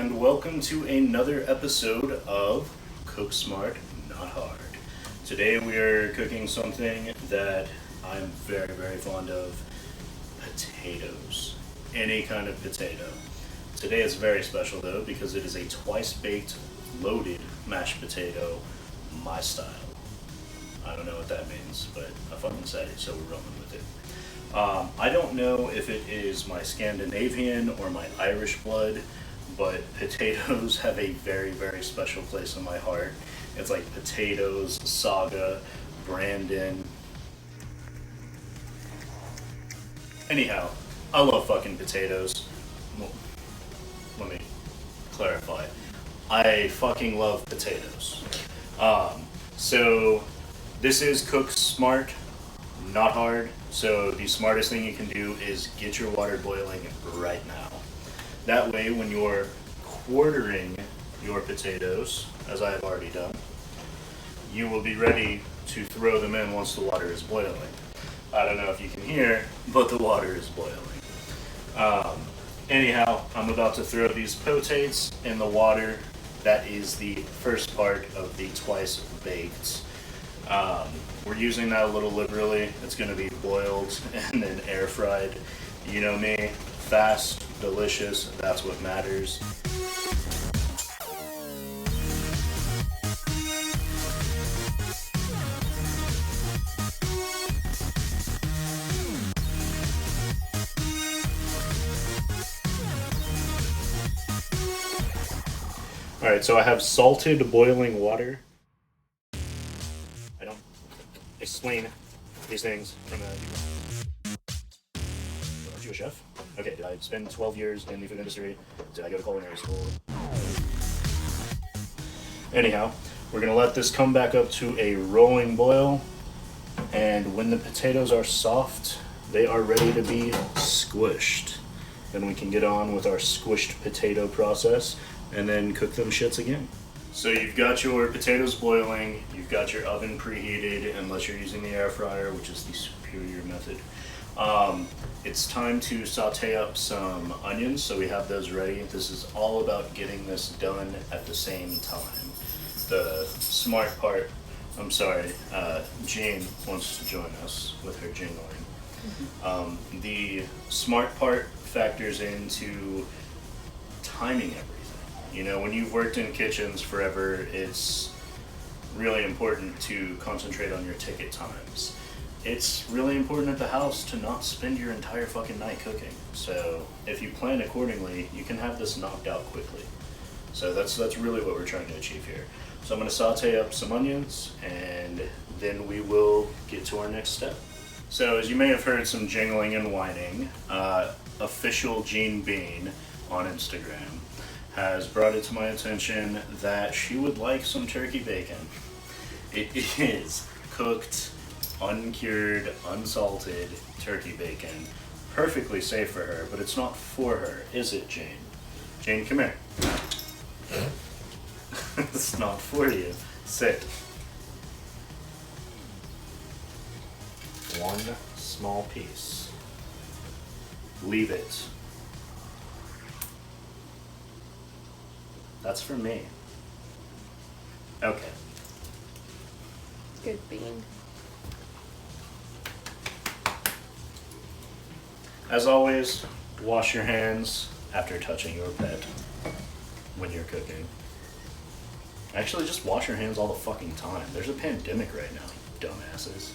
and welcome to another episode of Cook Smart, Not Hard. Today we are cooking something that I'm very fond of, potatoes. Any kind of potato. Today is very special though because it is a twice-baked, loaded mashed potato, my style. I don't know what that means, but I fucking said it, so we're rolling with it. I don't know if it is my Scandinavian or my Irish blood, but potatoes have a very special place in my heart. It's like potatoes, Saga, Brandon. Anyhow, I love fucking potatoes. Well, let me clarify. I fucking love potatoes. So this is Cook Smart, Not Hard. So the smartest thing you can do is get your water boiling right now. That way when you're quartering your potatoes, as I have already done, you will be ready to throw them in once the water is boiling. I don't know if you can hear, but the water is boiling. Anyhow, I'm about to throw these potates in the water. That is the first part of the twice baked. We're using that a little liberally. It's going to be boiled and then air fried. You know me, fast, delicious, that's what matters. Alright, so I have salted boiling water. I don't explain these things from Aren't you a chef? Okay, did I spend 12 years in the food industry? Did I go to culinary school? Anyhow, we're going to let this come back up to a rolling boil. And when the potatoes are soft, they are ready to be squished. Then we can get on with our squished potato process and then cook them shits again. So you've got your potatoes boiling, you've got your oven preheated, unless you're using the air fryer, which is the superior method. It's time to saute up some onions, so we have those ready. This is all about getting this done at the same time. The smart part, I'm sorry, Jean wants to join us with her jingling. The smart part factors into timing everything. You know, when you've worked in kitchens forever, it's really important to concentrate on your ticket times. It's really important at the house to not spend your entire fucking night cooking. So if you plan accordingly, you can have this knocked out quickly. So that's really what we're trying to achieve here. So I'm going to saute up some onions, and then we will get to our next step. So as you may have heard some jingling and whining, official Jean Bean on Instagram has brought it to my attention that she would like some turkey bacon. It is cooked, uncured, unsalted turkey bacon. Perfectly safe for her, but it's not for her, is it, Jane? Jane, come here. It's not for you. Sit. One small piece. Leave it. That's for me. Okay. Good bean. As always, wash your hands after touching your pet when you're cooking. Actually, just wash your hands all the fucking time. There's a pandemic right now, you dumbasses.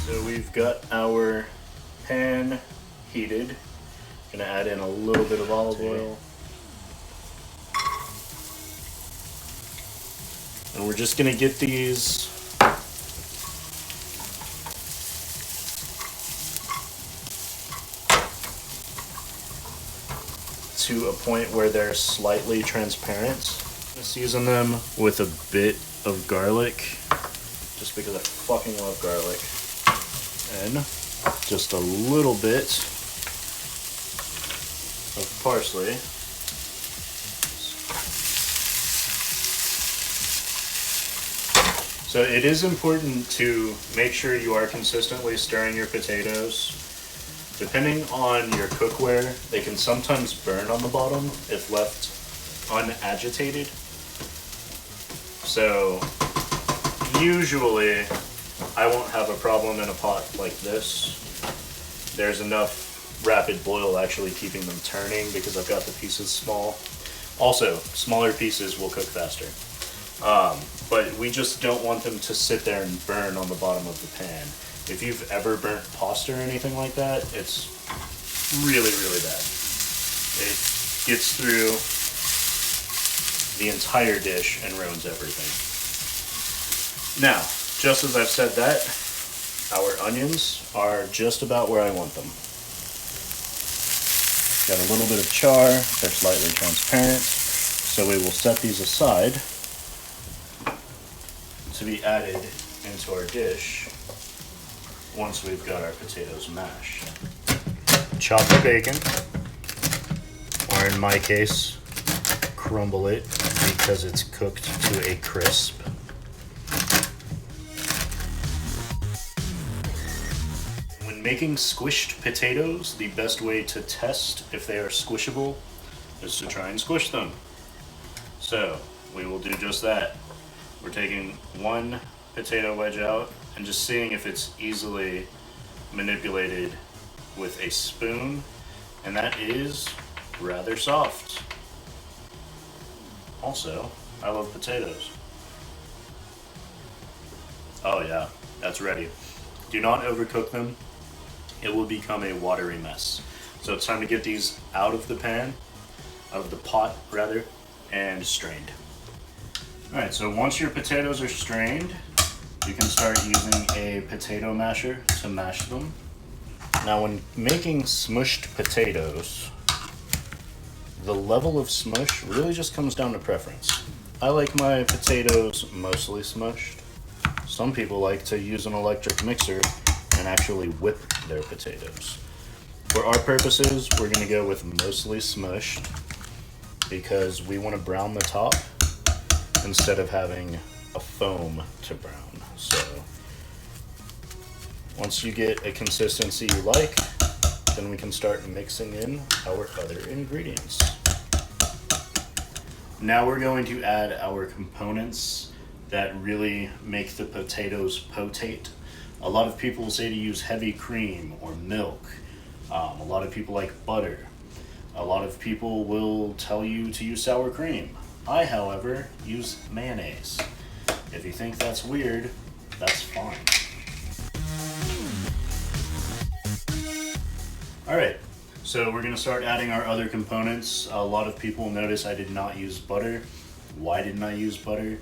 So we've got our pan heated. Gonna add in a little bit of olive oil. And we're just gonna get these to a point where they're slightly transparent. Season them with a bit of garlic, just because I fucking love garlic. And just a little bit of parsley. So it is important to make sure you are consistently stirring your potatoes Depending on your cookware, they can sometimes burn on the bottom if left unagitated. So usually I won't have a problem in a pot like this. There's enough rapid boil actually keeping them turning because I've got the pieces small. Also, smaller pieces will cook faster. But we just don't want them to sit there and burn on the bottom of the pan. If you've ever burnt pasta or anything like that, it's really, really bad. It gets through the entire dish and ruins everything. Now, just as I've said that, our onions are just about where I want them. Got a little bit of char, they're slightly transparent, so we will set these aside to be added into our dish once we've got our potatoes mashed. Chop the bacon, or in my case, crumble it because it's cooked to a crisp. When making squished potatoes, the best way to test if they are squishable is to try and squish them. So we will do just that. We're taking one potato wedge out and just seeing if it's easily manipulated with a spoon, and that is rather soft. Also, I love potatoes. Oh yeah, that's ready. Do not overcook them. It will become a watery mess. So it's time to get these out of the pan, out of the pot rather, and strained. Alright, so once your potatoes are strained, you can start using a potato masher to mash them. Now when making smushed potatoes, the level of smush really just comes down to preference. I like my potatoes mostly smushed. Some people like to use an electric mixer and actually whip their potatoes. For our purposes, we're going to go with mostly smushed because we want to brown the top instead of having a foam to brown. So once you get a consistency you like, then we can start mixing in our other ingredients. Now we're going to add our components that really make the potatoes potate. A lot of people say to use heavy cream or milk. A lot of people like butter. A lot of people will tell you to use sour cream. I, however, use mayonnaise. If you think that's weird, that's fine. Alright, so we're going to start adding our other components. A lot of people notice I did not use butter. Why didn't I use butter?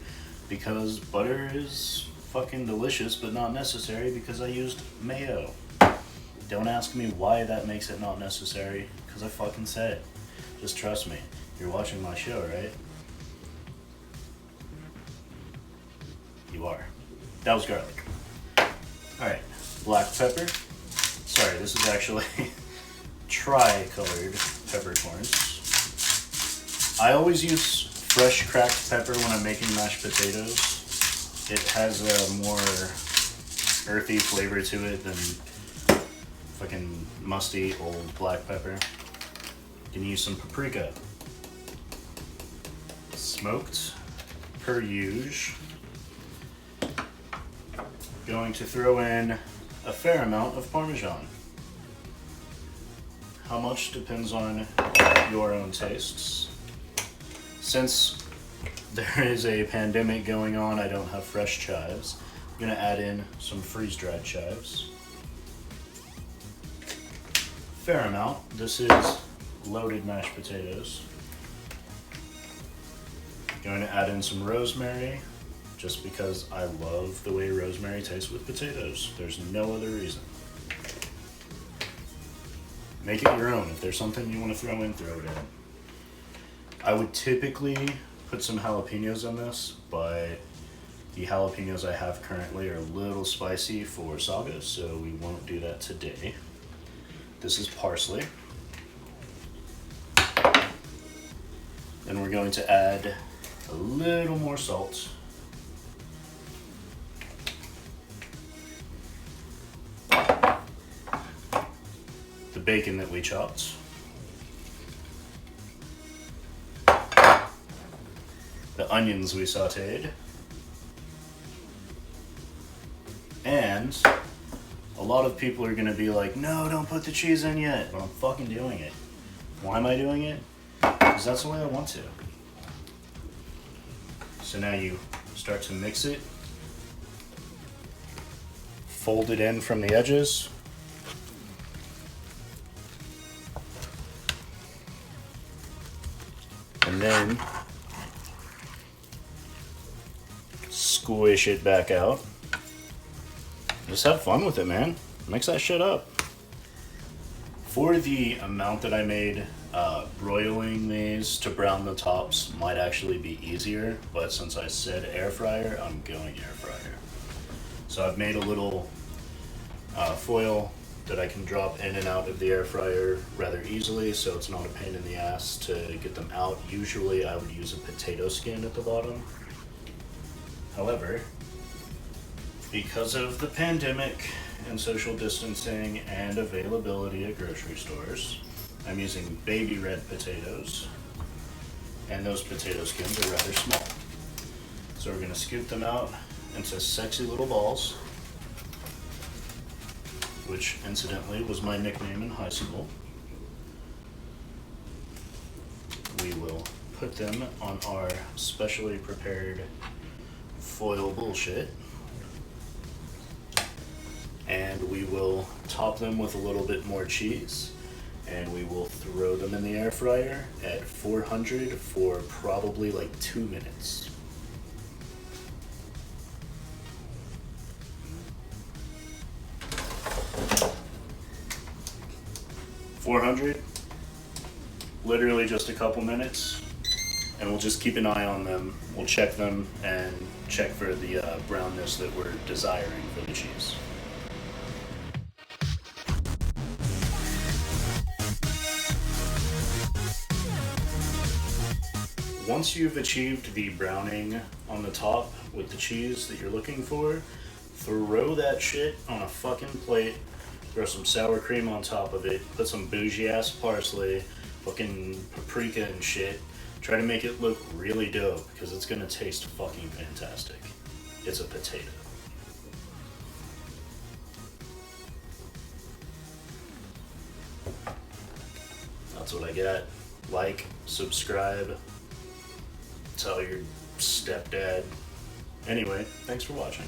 Because butter is fucking delicious, but not necessary because I used mayo. Don't ask me why that makes it not necessary, because I fucking said it. Just trust me. You're watching my show, right? You are. That was garlic. Alright, black pepper. Sorry, this is actually tri-colored peppercorns. I always use fresh cracked pepper when I'm making mashed potatoes. It has a more earthy flavor to it than fucking musty old black pepper. You can use some paprika. Smoked per usual. Going to throw in a fair amount of Parmesan. How much depends on your own tastes. Since there is a pandemic going on, I don't have fresh chives. I'm gonna add in some freeze-dried chives. Fair amount. This is loaded mashed potatoes. Going to add in some rosemary, just because I love the way rosemary tastes with potatoes. There's no other reason. Make it your own. If there's something you want to throw in, throw it in. I would typically put some jalapenos in this, but the jalapenos I have currently are a little spicy for saga, so we won't do that today. This is parsley. Then we're going to add a little more salt. the bacon that we chopped. The onions we sauteed. And a lot of people are gonna be like, no, don't put the cheese in yet, but I'm fucking doing it. Why am I doing it? Because that's the way I want to. So now you start to mix it, fold it in from the edges. And then squish it back out. Just have fun with it, man. Mix that shit up. For the amount that I made, broiling these to brown the tops might actually be easier, but since I said air fryer, I'm going air fryer. So I've made a little foil that I can drop in and out of the air fryer rather easily, so it's not a pain in the ass to get them out. Usually I would use a potato skin at the bottom. However, because of the pandemic and social distancing and availability at grocery stores, I'm using baby red potatoes, and those potato skins are rather small. So we're going to scoop them out into sexy little balls, which incidentally was my nickname in high school. We will put them on our specially prepared foil bullshit, and we will top them with a little bit more cheese, and we will throw them in the air fryer at 400 for probably like 2 minutes. Literally just a couple minutes, and we'll just keep an eye on them. We'll check them and check for the brownness that we're desiring for the cheese. Once you've achieved the browning on the top with the cheese that you're looking for, throw that shit on a fucking plate, throw some sour cream on top of it, put some bougie ass parsley, fucking paprika and shit. Try to make it look really dope, because it's gonna taste fucking fantastic. It's a potato. That's what I got. Like, subscribe, tell your stepdad. Anyway, thanks for watching.